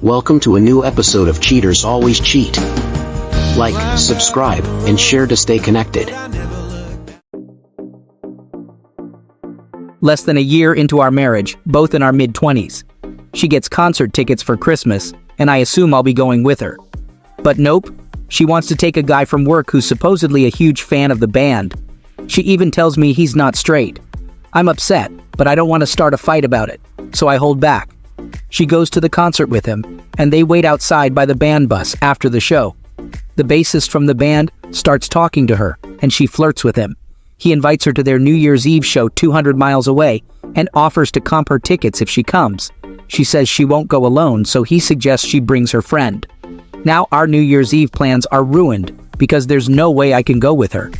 Welcome to a new episode of Cheaters Always Cheat. Like, subscribe, and share to stay connected. Less than a year into our marriage, both in our mid-20s. She gets concert tickets for Christmas, and I assume I'll be going with her. But nope, she wants to take a guy from work who's supposedly a huge fan of the band. She even tells me he's not straight. I'm upset, but I don't want to start a fight about it, so I hold back. She goes to the concert with him, and they wait outside by the band bus after the show. The bassist from the band starts talking to her, and she flirts with him. He invites her to their New Year's Eve show 200 miles away and offers to comp her tickets if she comes. She says she won't go alone, so he suggests she brings her friend. Now our New Year's Eve plans are ruined because there's no way I can go with her.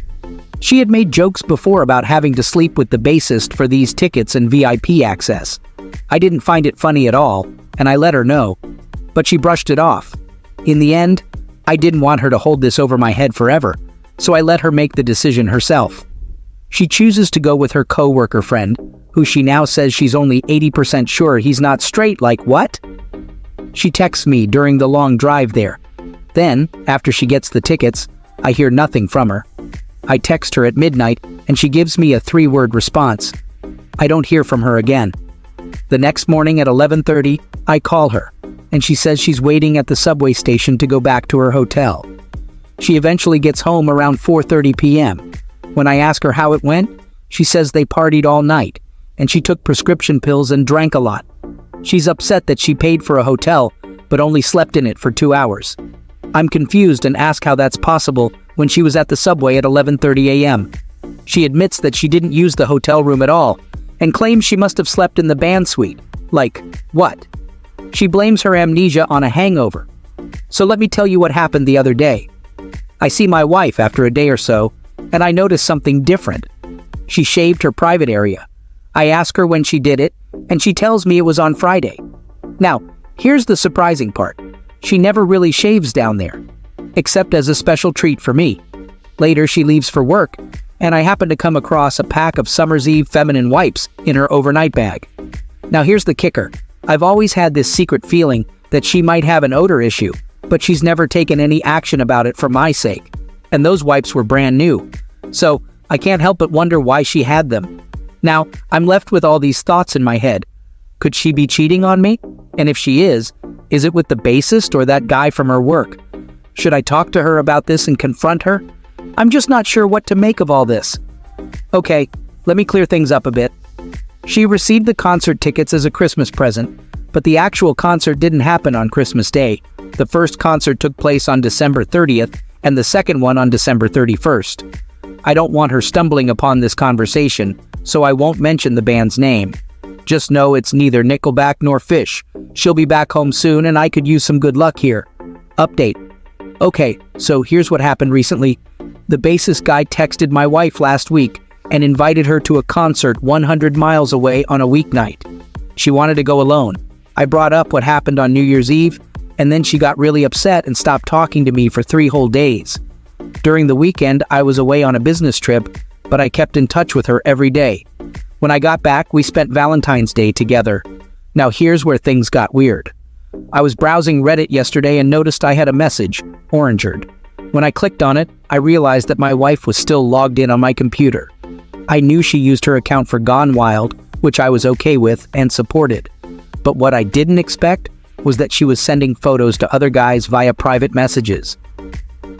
She had made jokes before about having to sleep with the bassist for these tickets and VIP access. I didn't find it funny at all, and I let her know, but she brushed it off. In the end, I didn't want her to hold this over my head forever, so I let her make the decision herself. She chooses to go with her co-worker friend, who she now says she's only 80% sure he's not straight. Like what? She texts me during the long drive there. Then, after she gets the tickets, I hear nothing from her. I text her at midnight, and she gives me a 3-word response. I don't hear from her again. The next morning at 11:30, I call her, and she says she's waiting at the subway station to go back to her hotel. She eventually gets home around 4:30 p.m. When I ask her how it went, she says they partied all night, and she took prescription pills and drank a lot. She's upset that she paid for a hotel, but only slept in it for 2 hours. I'm confused and ask how that's possible when she was at the subway at 11:30 a.m. She admits that she didn't use the hotel room at all, and claims she must have slept in the band suite. Like, what? She blames her amnesia on a hangover. So let me tell you what happened the other day. I see my wife after a day or so, and I notice something different. She shaved her private area. I ask her when she did it, and she tells me it was on Friday. Now, here's the surprising part. She never really shaves down there, except as a special treat for me. Later, she leaves for work, and I happen to come across a pack of Summer's Eve feminine wipes in her overnight bag. Now here's the kicker. I've always had this secret feeling that she might have an odor issue, but she's never taken any action about it for my sake. And those wipes were brand new. So I can't help but wonder why she had them. Now, I'm left with all these thoughts in my head. Could she be cheating on me? And if she is it with the bassist or that guy from her work? Should I talk to her about this and confront her? I'm just not sure what to make of all this. Okay, let me clear things up a bit. She received the concert tickets as a Christmas present, but the actual concert didn't happen on Christmas Day. The first concert took place on December 30th, and the second one on December 31st. I don't want her stumbling upon this conversation, so I won't mention the band's name. Just know it's neither Nickelback nor Phish. She'll be back home soon, and I could use some good luck here. Update. Okay, so here's what happened recently. The bassist guy texted my wife last week and invited her to a concert 100 miles away on a weeknight. She wanted to go alone. I brought up what happened on New Year's Eve, and then she got really upset and stopped talking to me for 3 whole days. During the weekend, I was away on a business trip, but I kept in touch with her every day. When I got back, we spent Valentine's Day together. Now here's where things got weird. I was browsing Reddit yesterday and noticed I had a message, Orangered. When I clicked on it, I realized that my wife was still logged in on my computer. I knew she used her account for Gone Wild, which I was okay with and supported. But what I didn't expect was that she was sending photos to other guys via private messages.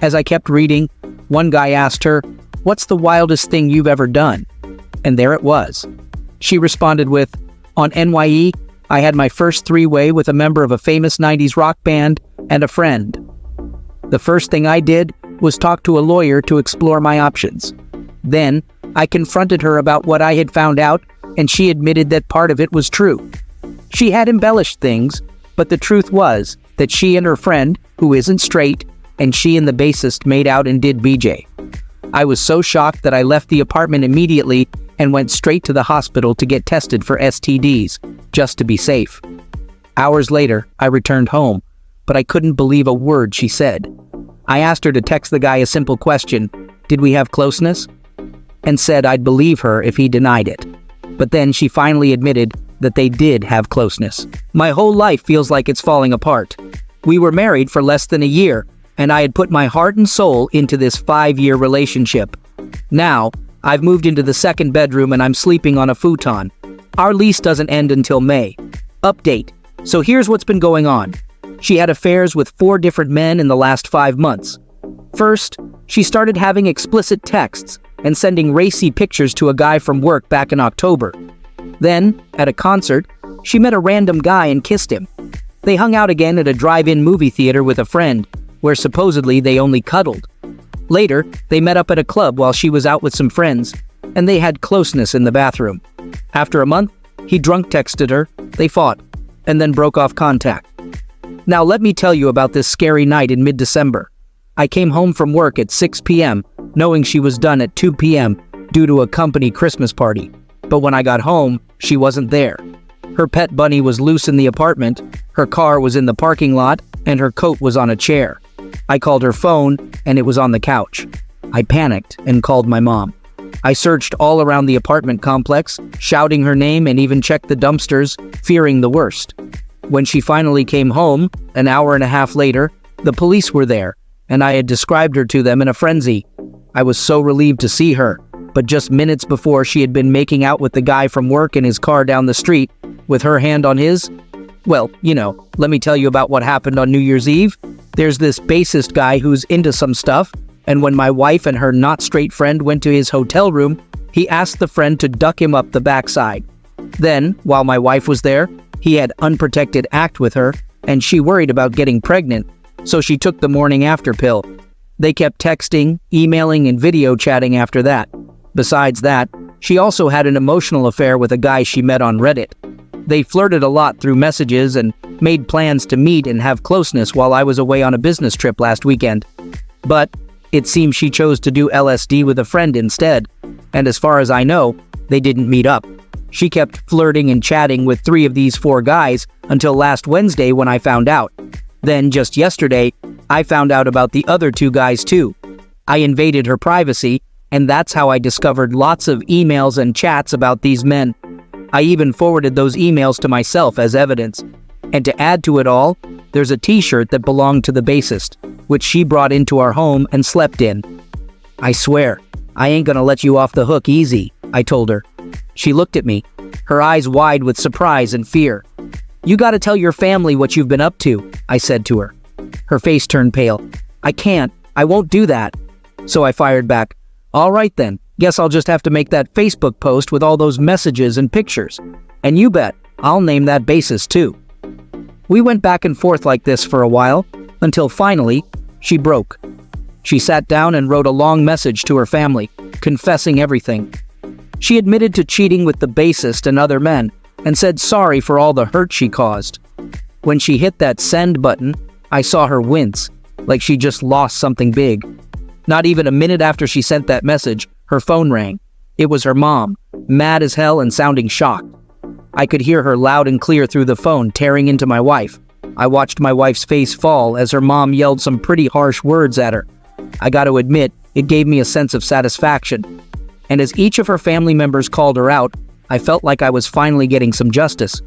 As I kept reading, one guy asked her, "What's the wildest thing you've ever done?" And there it was. She responded with, "On NYE, I had my first 3-way with a member of a famous 90s rock band and a friend. The first thing I did was talk to a lawyer to explore my options. Then, I confronted her about what I had found out, and she admitted that part of it was true. She had embellished things, but the truth was that she and her friend, who isn't straight, and she and the bassist made out and did BJ. I was so shocked that I left the apartment immediately and went straight to the hospital to get tested for STDs, just to be safe. Hours later, I returned home, but I couldn't believe a word she said. I asked her to text the guy a simple question, "Did we have closeness?" and said I'd believe her if he denied it. But then she finally admitted that they did have closeness. My whole life feels like it's falling apart. We were married for less than a year, and I had put my heart and soul into this 5-year relationship. Now, I've moved into the second bedroom and I'm sleeping on a futon. Our lease doesn't end until May. Update. So here's what's been going on. She had affairs with 4 different men in the last 5 months. First, she started having explicit texts and sending racy pictures to a guy from work back in October. Then, at a concert, she met a random guy and kissed him. They hung out again at a drive-in movie theater with a friend, where supposedly they only cuddled. Later, they met up at a club while she was out with some friends, and they had closeness in the bathroom. After a month, he drunk texted her, they fought, and then broke off contact. Now let me tell you about this scary night in mid-December. I came home from work at 6 p.m., knowing she was done at 2 p.m. due to a company Christmas party. But when I got home, she wasn't there. Her pet bunny was loose in the apartment, her car was in the parking lot, and her coat was on a chair. I called her phone, and it was on the couch. I panicked and called my mom. I searched all around the apartment complex, shouting her name and even checked the dumpsters, fearing the worst. When she finally came home, an hour and a half later, the police were there, and I had described her to them in a frenzy. I was so relieved to see her, but just minutes before she had been making out with the guy from work in his car down the street, with her hand on his. Well, let me tell you about what happened on New Year's Eve. There's this bassist guy who's into some stuff, and when my wife and her not-straight friend went to his hotel room, he asked the friend to duck him up the backside. Then, while my wife was there, he had unprotected act with her, and she worried about getting pregnant, so she took the morning after pill. They kept texting, emailing, and video chatting after that. Besides that, she also had an emotional affair with a guy she met on Reddit. They flirted a lot through messages and made plans to meet and have closeness while I was away on a business trip last weekend. But it seems she chose to do LSD with a friend instead, and as far as I know, they didn't meet up. She kept flirting and chatting with 3 of these 4 guys until last Wednesday when I found out. Then, just yesterday, I found out about the other 2 guys too. I invaded her privacy, and that's how I discovered lots of emails and chats about these men. I even forwarded those emails to myself as evidence. And to add to it all, there's a t-shirt that belonged to the bassist, which she brought into our home and slept in. I swear, I ain't gonna let you off the hook easy, I told her. She looked at me, her eyes wide with surprise and fear. You gotta tell your family what you've been up to, I said to her. Her face turned pale. I can't, I won't do that. So I fired back, all right then, guess I'll just have to make that Facebook post with all those messages and pictures. And you bet, I'll name that bassist too. We went back and forth like this for a while, until finally, she broke. She sat down and wrote a long message to her family, confessing everything. She admitted to cheating with the bassist and other men, and said sorry for all the hurt she caused. When she hit that send button, I saw her wince, like she just lost something big. Not even a minute after she sent that message, her phone rang. It was her mom, mad as hell and sounding shocked. I could hear her loud and clear through the phone, tearing into my wife. I watched my wife's face fall as her mom yelled some pretty harsh words at her. I got to admit, it gave me a sense of satisfaction. And as each of her family members called her out, I felt like I was finally getting some justice.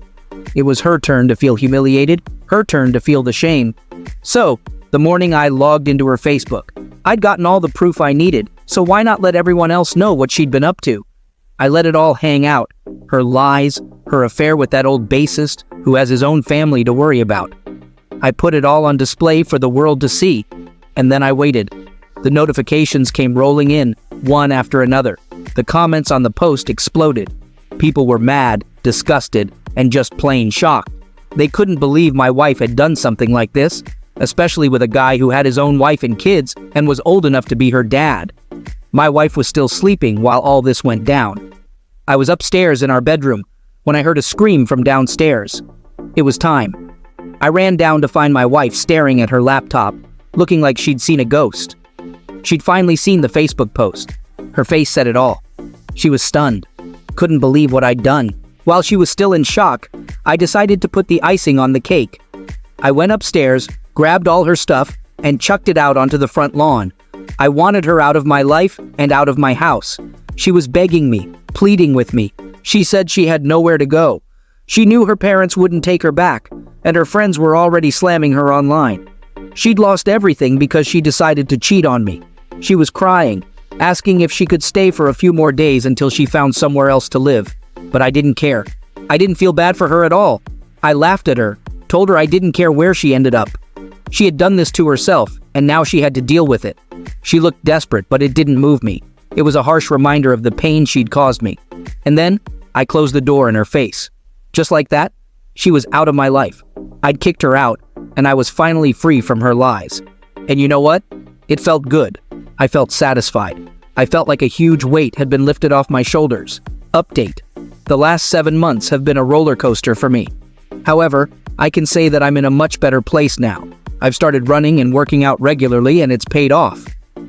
It was her turn to feel humiliated, her turn to feel the shame. So, the morning I logged into her Facebook, I'd gotten all the proof I needed, so why not let everyone else know what she'd been up to? I let it all hang out, her lies, her affair with that old bassist who has his own family to worry about. I put it all on display for the world to see, and then I waited. The notifications came rolling in, one after another. The comments on the post exploded. People were mad, disgusted, and just plain shocked. They couldn't believe my wife had done something like this, especially with a guy who had his own wife and kids and was old enough to be her dad. My wife was still sleeping while all this went down. I was upstairs in our bedroom when I heard a scream from downstairs. It was time. I ran down to find my wife staring at her laptop, looking like she'd seen a ghost. She'd finally seen the Facebook post. Her face said it all. She was stunned. Couldn't believe what I'd done. While she was still in shock, I decided to put the icing on the cake. I went upstairs, grabbed all her stuff, and chucked it out onto the front lawn. I wanted her out of my life and out of my house. She was begging me, pleading with me, She said she had nowhere to go. She knew her parents wouldn't take her back, and her friends were already slamming her online. She'd lost everything because she decided to cheat on me. She was crying, asking if she could stay for a few more days until she found somewhere else to live. But I didn't care. I didn't feel bad for her at all. I laughed at her, told her I didn't care where she ended up. She had done this to herself, and now she had to deal with it. She looked desperate, but it didn't move me. It was a harsh reminder of the pain she'd caused me. And then, I closed the door in her face. Just like that, she was out of my life. I'd kicked her out, and I was finally free from her lies. And you know what? It felt good. I felt satisfied. I felt like a huge weight had been lifted off my shoulders. Update. The last 7 months have been a roller coaster for me. However, I can say that I'm in a much better place now. I've started running and working out regularly, and it's paid off.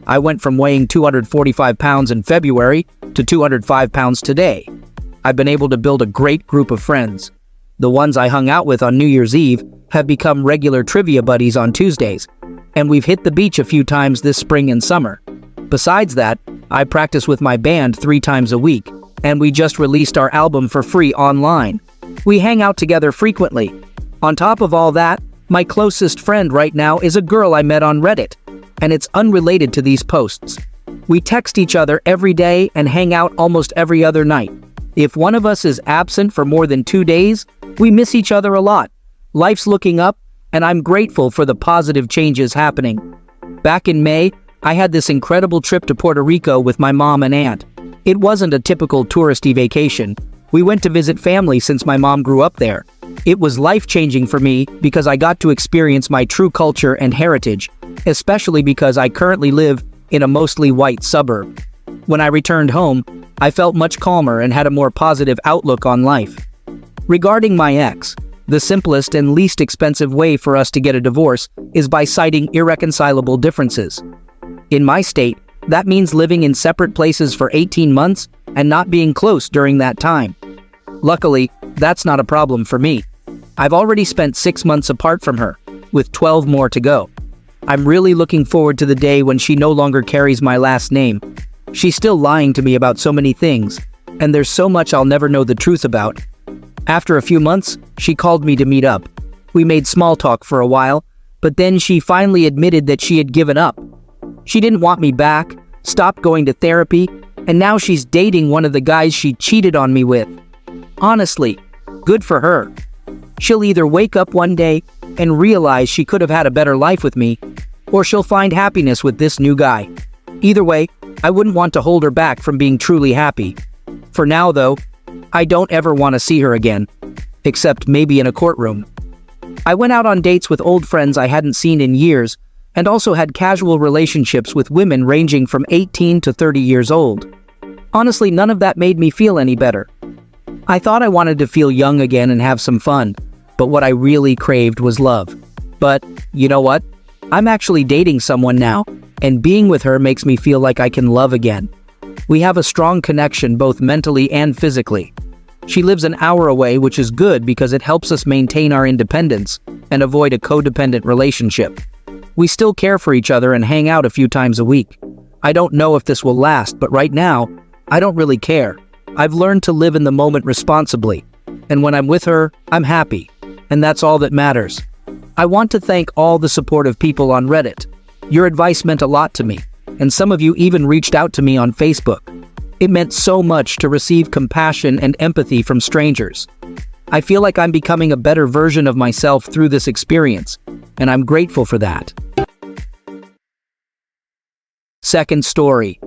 I went from weighing 245 pounds in February to 205 pounds today. I've been able to build a great group of friends. The ones I hung out with on New Year's Eve have become regular trivia buddies on Tuesdays, and we've hit the beach a few times this spring and summer. Besides that, I practice with my band 3 times a week, and we just released our album for free online. We hang out together frequently. On top of all that, my closest friend right now is a girl I met on Reddit, and it's unrelated to these posts. We text each other every day and hang out almost every other night. If one of us is absent for more than 2 days, we miss each other a lot. Life's looking up, and I'm grateful for the positive changes happening. Back in May, I had this incredible trip to Puerto Rico with my mom and aunt. It wasn't a typical touristy vacation. We went to visit family since my mom grew up there. It was life-changing for me because I got to experience my true culture and heritage, especially because I currently live in a mostly white suburb. When I returned home, I felt much calmer and had a more positive outlook on life. Regarding my ex, the simplest and least expensive way for us to get a divorce is by citing irreconcilable differences. In my state, that means living in separate places for 18 months and not being close during that time. Luckily, that's not a problem for me. I've already spent 6 months apart from her, with 12 more to go. I'm really looking forward to the day when she no longer carries my last name. She's still lying to me about so many things, and there's so much I'll never know the truth about. After a few months, she called me to meet up. We made small talk for a while, but then she finally admitted that she had given up. She didn't want me back, stopped going to therapy, and now she's dating one of the guys she cheated on me with. Honestly, good for her. She'll either wake up one day and realize she could have had a better life with me, or she'll find happiness with this new guy. Either way, I wouldn't want to hold her back from being truly happy. For now, though, I don't ever want to see her again, except maybe in a courtroom. I went out on dates with old friends I hadn't seen in years, and also had casual relationships with women ranging from 18 to 30 years old. Honestly, none of that made me feel any better. I thought I wanted to feel young again and have some fun, but what I really craved was love. But, you know what? I'm actually dating someone now, and being with her makes me feel like I can love again. We have a strong connection both mentally and physically. She lives an hour away, which is good because it helps us maintain our independence and avoid a codependent relationship. We still care for each other and hang out a few times a week. I don't know if this will last, but right now, I don't really care. I've learned to live in the moment responsibly, and when I'm with her, I'm happy, and that's all that matters. I want to thank all the supportive people on Reddit. Your advice meant a lot to me, and some of you even reached out to me on Facebook. It meant so much to receive compassion and empathy from strangers. I feel like I'm becoming a better version of myself through this experience, and I'm grateful for that. Second story.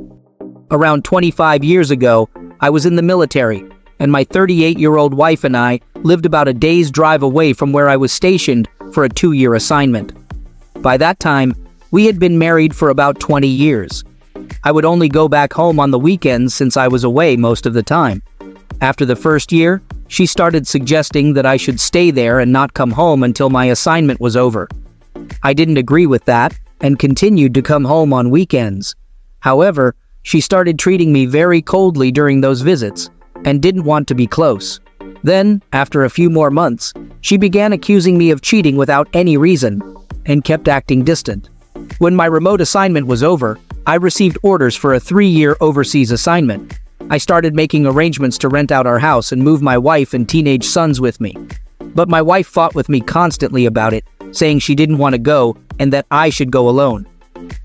Around 25 years ago, I was in the military, and my 38-year-old wife and I lived about a day's drive away from where I was stationed for a 2-year assignment. By that time, we had been married for about 20 years. I would only go back home on the weekends since I was away most of the time. After the first year, she started suggesting that I should stay there and not come home until my assignment was over. I didn't agree with that and continued to come home on weekends. However, she started treating me very coldly during those visits and didn't want to be close. Then, after a few more months, she began accusing me of cheating without any reason and kept acting distant. When my remote assignment was over, I received orders for a 3-year overseas assignment. I started making arrangements to rent out our house and move my wife and teenage sons with me. But my wife fought with me constantly about it, saying she didn't want to go and that I should go alone.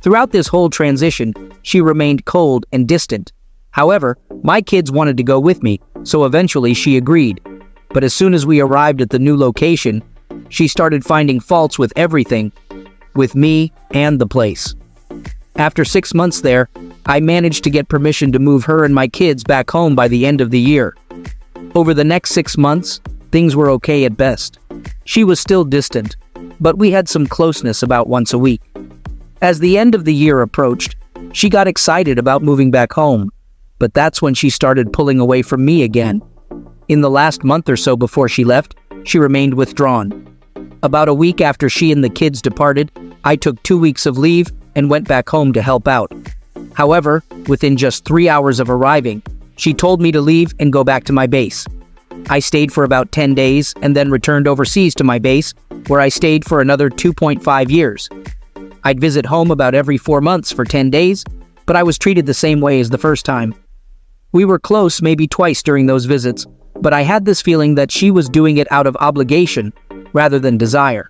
Throughout this whole transition, she remained cold and distant. However, my kids wanted to go with me, so eventually she agreed. But as soon as we arrived at the new location, she started finding faults with everything, with me and the place. After 6 months there, I managed to get permission to move her and my kids back home by the end of the year. Over the next 6 months, things were okay at best. She was still distant, but we had some closeness about once a week. As the end of the year approached, she got excited about moving back home, but that's when she started pulling away from me again. In the last month or so before she left, she remained withdrawn. About a week after she and the kids departed, I took 2 weeks of leave and went back home to help out. However, within just 3 hours of arriving, she told me to leave and go back to my base. I stayed for about 10 days and then returned overseas to my base, where I stayed for another 2.5 years. I'd visit home about every 4 months for 10 days, but I was treated the same way as the first time. We were close maybe twice during those visits, but I had this feeling that she was doing it out of obligation rather than desire.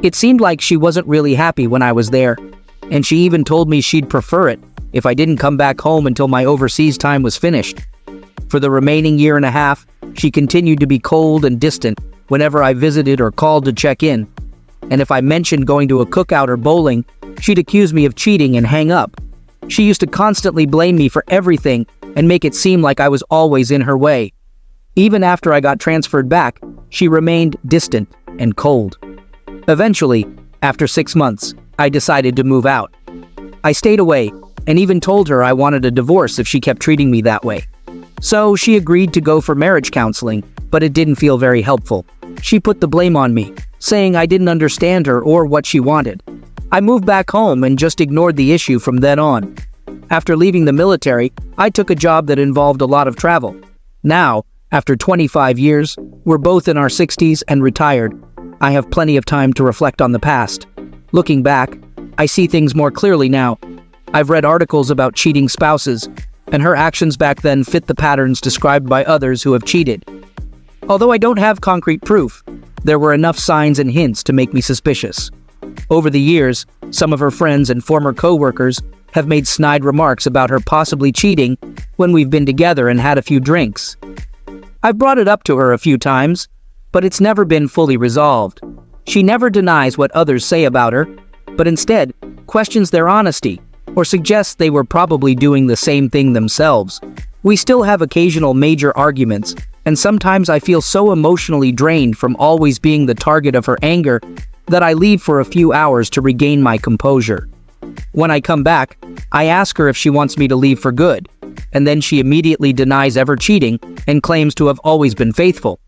It seemed like she wasn't really happy when I was there, and she even told me she'd prefer it if I didn't come back home until my overseas time was finished. For the remaining year and a half, she continued to be cold and distant whenever I visited or called to check in. And if I mentioned going to a cookout or bowling, she'd accuse me of cheating and hang up. She used to constantly blame me for everything and make it seem like I was always in her way. Even after I got transferred back, she remained distant and cold. Eventually, after 6 months, I decided to move out. I stayed away and even told her I wanted a divorce if she kept treating me that way. So she agreed to go for marriage counseling, but it didn't feel very helpful. She put the blame on me, saying I didn't understand her or what she wanted. I moved back home and just ignored the issue from then on. After leaving the military, I took a job that involved a lot of travel. Now, after 25 years, we're both in our 60s and retired. I have plenty of time to reflect on the past. Looking back, I see things more clearly now. I've read articles about cheating spouses, and her actions back then fit the patterns described by others who have cheated. Although I don't have concrete proof, there were enough signs and hints to make me suspicious. Over the years, some of her friends and former co-workers have made snide remarks about her possibly cheating when we've been together and had a few drinks. I've brought it up to her a few times, but it's never been fully resolved. She never denies what others say about her, but instead questions their honesty or suggests they were probably doing the same thing themselves. We still have occasional major arguments, and sometimes I feel so emotionally drained from always being the target of her anger that I leave for a few hours to regain my composure. When I come back, I ask her if she wants me to leave for good, and then she immediately denies ever cheating and claims to have always been faithful.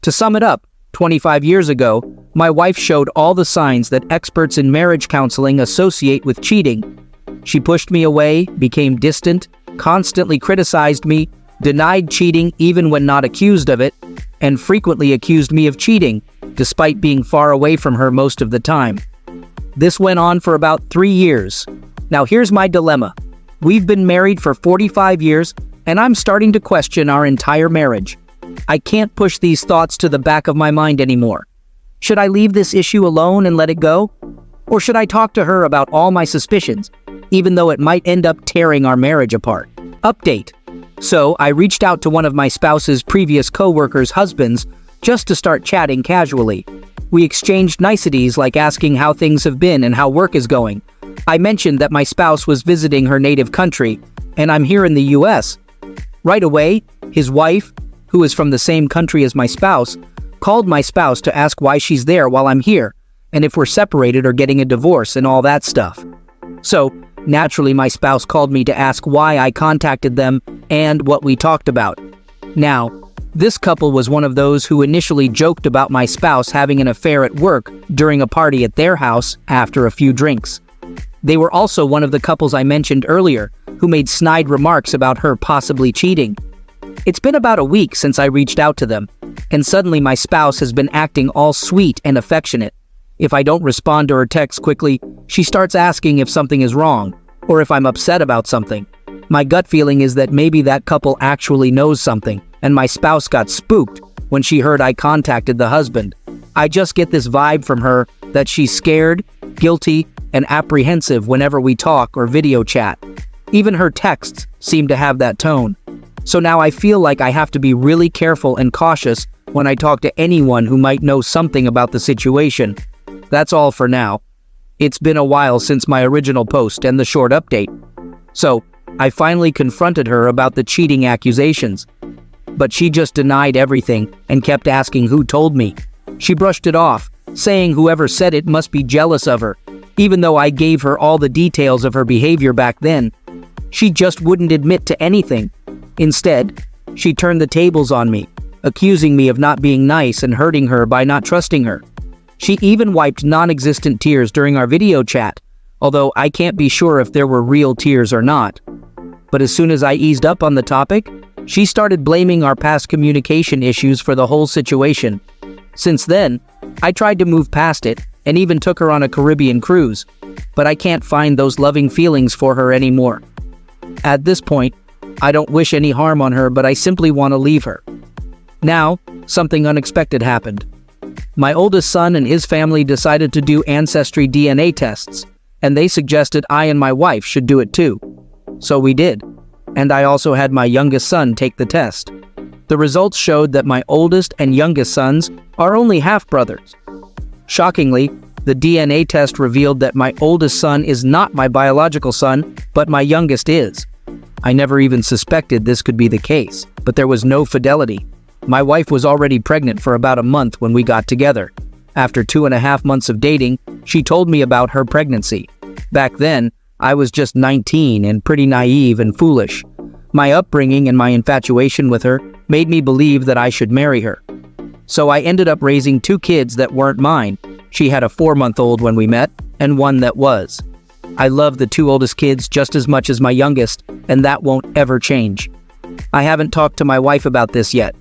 To sum it up, 25 years ago, my wife showed all the signs that experts in marriage counseling associate with cheating. She pushed me away, became distant, constantly criticized me, denied cheating even when not accused of it, and frequently accused me of cheating, despite being far away from her most of the time. This went on for about 3 years. Now here's my dilemma. We've been married for 45 years, and I'm starting to question our entire marriage. I can't push these thoughts to the back of my mind anymore. Should I leave this issue alone and let it go? Or should I talk to her about all my suspicions, even though it might end up tearing our marriage apart? Update. So I reached out to one of my spouse's previous co-workers' husbands just to start chatting casually. We exchanged niceties like asking how things have been and how work is going. I mentioned that my spouse was visiting her native country, and I'm here in the US. Right away, his wife, who is from the same country as my spouse, called my spouse to ask why she's there while I'm here, and if we're separated or getting a divorce and all that stuff. So, naturally my spouse called me to ask why I contacted them and what we talked about. Now, this couple was one of those who initially joked about my spouse having an affair at work during a party at their house after a few drinks. They were also one of the couples I mentioned earlier who made snide remarks about her possibly cheating. It's been about a week since I reached out to them, and suddenly my spouse has been acting all sweet and affectionate. If I don't respond to her texts quickly, she starts asking if something is wrong, or if I'm upset about something. My gut feeling is that maybe that couple actually knows something, and my spouse got spooked when she heard I contacted the husband. I just get this vibe from her that she's scared, guilty, and apprehensive whenever we talk or video chat. Even her texts seem to have that tone. So now I feel like I have to be really careful and cautious when I talk to anyone who might know something about the situation. That's all for now. It's been a while since my original post and the short update. So, I finally confronted her about the cheating accusations. But she just denied everything and kept asking who told me. She brushed it off, saying whoever said it must be jealous of her, even though I gave her all the details of her behavior back then. She just wouldn't admit to anything. Instead, she turned the tables on me, accusing me of not being nice and hurting her by not trusting her. She even wiped non-existent tears during our video chat, although I can't be sure if there were real tears or not. But as soon as I eased up on the topic, she started blaming our past communication issues for the whole situation. Since then, I tried to move past it and even took her on a Caribbean cruise, but I can't find those loving feelings for her anymore. At this point, I don't wish any harm on her, but I simply want to leave her. Now, something unexpected happened. My oldest son and his family decided to do ancestry DNA tests, and they suggested I and my wife should do it too. So we did, and I also had my youngest son take the test. The results showed that my oldest and youngest sons are only half-brothers. Shockingly, the DNA test revealed that my oldest son is not my biological son, but my youngest is. I never even suspected this could be the case, but there was no fidelity. My wife was already pregnant for about a month when we got together. After 2.5 months of dating, she told me about her pregnancy. Back then, I was just 19 and pretty naive and foolish. My upbringing and my infatuation with her made me believe that I should marry her. So I ended up raising 2 kids that weren't mine. She had a 4-month-old when we met, and one that was. I love the 2 oldest kids just as much as my youngest, and that won't ever change. I haven't talked to my wife about this yet.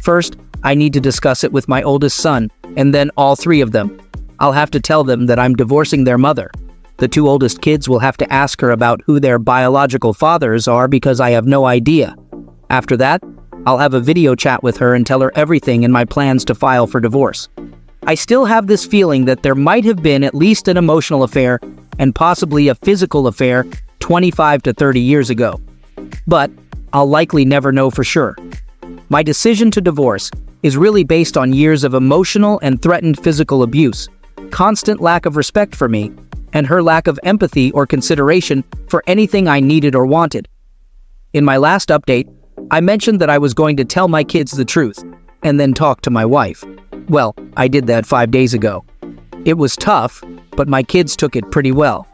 First, I need to discuss it with my oldest son, and then all 3 of them. I'll have to tell them that I'm divorcing their mother. The 2 oldest kids will have to ask her about who their biological fathers are because I have no idea. After that, I'll have a video chat with her and tell her everything and my plans to file for divorce. I still have this feeling that there might have been at least an emotional affair and possibly a physical affair 25 to 30 years ago. But I'll likely never know for sure. My decision to divorce is really based on years of emotional and threatened physical abuse, constant lack of respect for me, and her lack of empathy or consideration for anything I needed or wanted. In my last update, I mentioned that I was going to tell my kids the truth, and then talk to my wife. Well, I did that 5 days ago. It was tough, but my kids took it pretty well,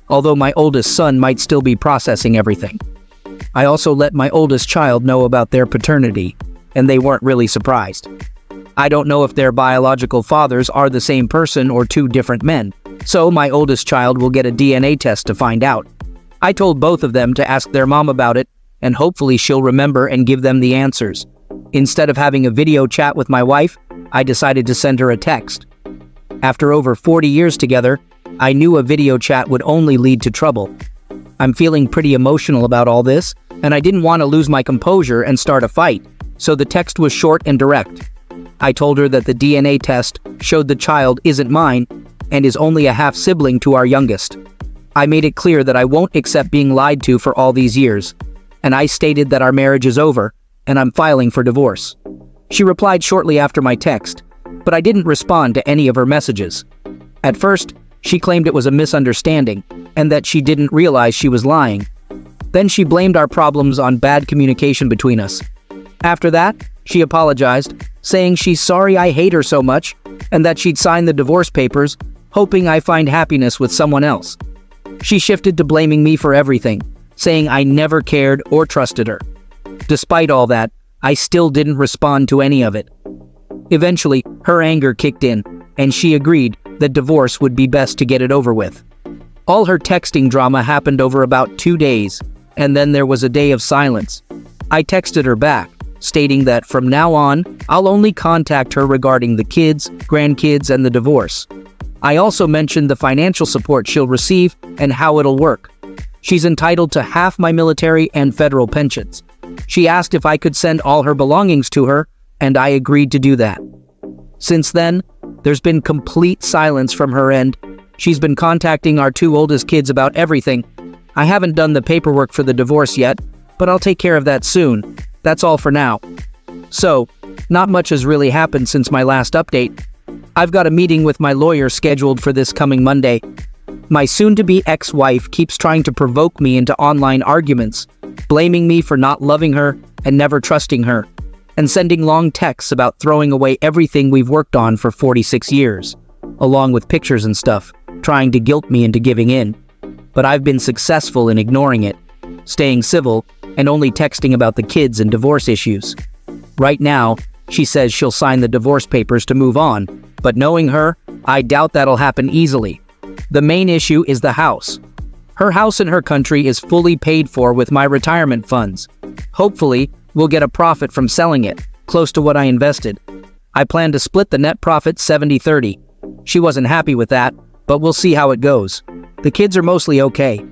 although my oldest son might still be processing everything. I also let my oldest child know about their paternity, and they weren't really surprised. I don't know if their biological fathers are the same person or 2 different men, so my oldest child will get a DNA test to find out. I told both of them to ask their mom about it, and hopefully she'll remember and give them the answers. Instead of having a video chat with my wife, I decided to send her a text. After over 40 years together, I knew a video chat would only lead to trouble. I'm feeling pretty emotional about all this, and I didn't want to lose my composure and start a fight, so the text was short and direct. I told her that the DNA test showed the child isn't mine and is only a half-sibling to our youngest. I made it clear that I won't accept being lied to for all these years, and I stated that our marriage is over and I'm filing for divorce. She replied shortly after my text, but I didn't respond to any of her messages. At first, she claimed it was a misunderstanding and that she didn't realize she was lying. Then she blamed our problems on bad communication between us. After that, she apologized, saying she's sorry I hate her so much and that she'd sign the divorce papers, hoping I find happiness with someone else. She shifted to blaming me for everything, saying I never cared or trusted her. Despite all that, I still didn't respond to any of it. Eventually, her anger kicked in, and she agreed that divorce would be best to get it over with. All her texting drama happened over about 2 days, and then there was a day of silence. I texted her back, stating that from now on, I'll only contact her regarding the kids, grandkids, and the divorce. I also mentioned the financial support she'll receive and how it'll work. She's entitled to half my military and federal pensions. She asked if I could send all her belongings to her, and I agreed to do that. Since then, there's been complete silence from her end. She's been contacting our two oldest kids about everything. I haven't done the paperwork for the divorce yet, but I'll take care of that soon. That's all for now. So, not much has really happened since my last update. I've got a meeting with my lawyer scheduled for this coming Monday. My soon-to-be ex-wife keeps trying to provoke me into online arguments, blaming me for not loving her and never trusting her, and sending long texts about throwing away everything we've worked on for 46 years, along with pictures and stuff, trying to guilt me into giving in. But I've been successful in ignoring it, staying civil, and only texting about the kids and divorce issues. Right now, she says she'll sign the divorce papers to move on, but knowing her, I doubt that'll happen easily. The main issue is the house. Her house in her country is fully paid for with my retirement funds. Hopefully, we'll get a profit from selling it, close to what I invested. I plan to split the net profit 70-30. She wasn't happy with that, but we'll see how it goes. The kids are mostly okay.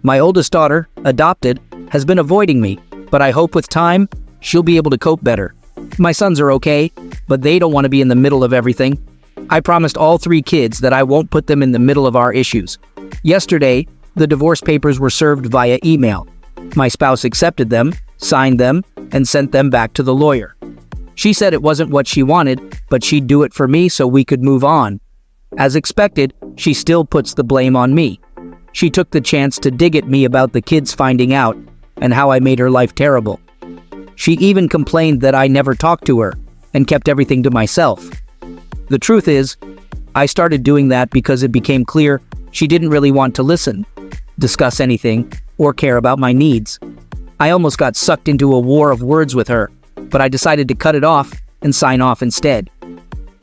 My oldest daughter, adopted, has been avoiding me, but I hope with time, she'll be able to cope better. My sons are okay, but they don't want to be in the middle of everything. I promised all three kids that I won't put them in the middle of our issues. Yesterday, the divorce papers were served via email. My spouse accepted them, signed them, and sent them back to the lawyer. She said it wasn't what she wanted, but she'd do it for me so we could move on. As expected, she still puts the blame on me. She took the chance to dig at me about the kids finding out and how I made her life terrible. She even complained that I never talked to her and kept everything to myself. The truth is, I started doing that because it became clear she didn't really want to listen, discuss anything, or care about my needs. I almost got sucked into a war of words with her, but I decided to cut it off and sign off instead.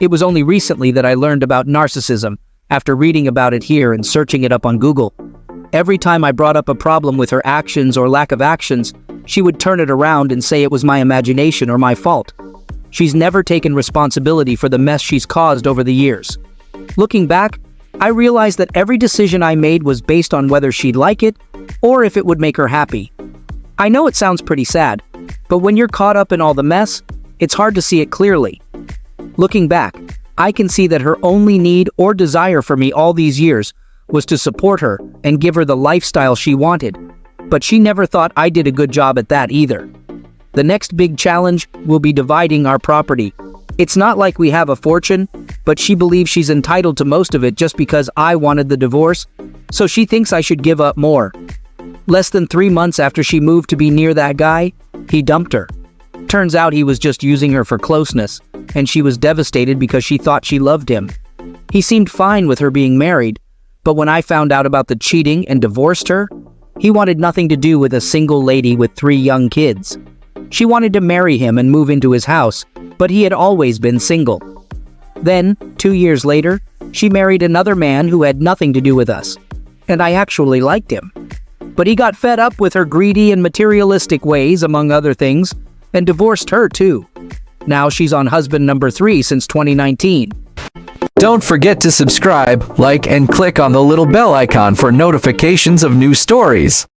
It was only recently that I learned about narcissism after reading about it here and searching it up on Google. Every time I brought up a problem with her actions or lack of actions, she would turn it around and say it was my imagination or my fault. She's never taken responsibility for the mess she's caused over the years. Looking back, I realized that every decision I made was based on whether she'd like it or if it would make her happy. I know it sounds pretty sad, but when you're caught up in all the mess, it's hard to see it clearly. Looking back, I can see that her only need or desire for me all these years was to support her and give her the lifestyle she wanted, but she never thought I did a good job at that either. The next big challenge will be dividing our property. It's not like we have a fortune, but she believes she's entitled to most of it just because I wanted the divorce, so she thinks I should give up more. Less than 3 months after she moved to be near that guy, he dumped her. Turns out he was just using her for closeness, and she was devastated because she thought she loved him. He seemed fine with her being married, but when I found out about the cheating and divorced her, he wanted nothing to do with a single lady with 3 young kids. She wanted to marry him and move into his house, but he had always been single. Then, 2 years later, she married another man who had nothing to do with us, and I actually liked him. But he got fed up with her greedy and materialistic ways, among other things, and divorced her too. Now she's on husband number 3 since 2019. Don't forget to subscribe, like, and click on the little bell icon for notifications of new stories.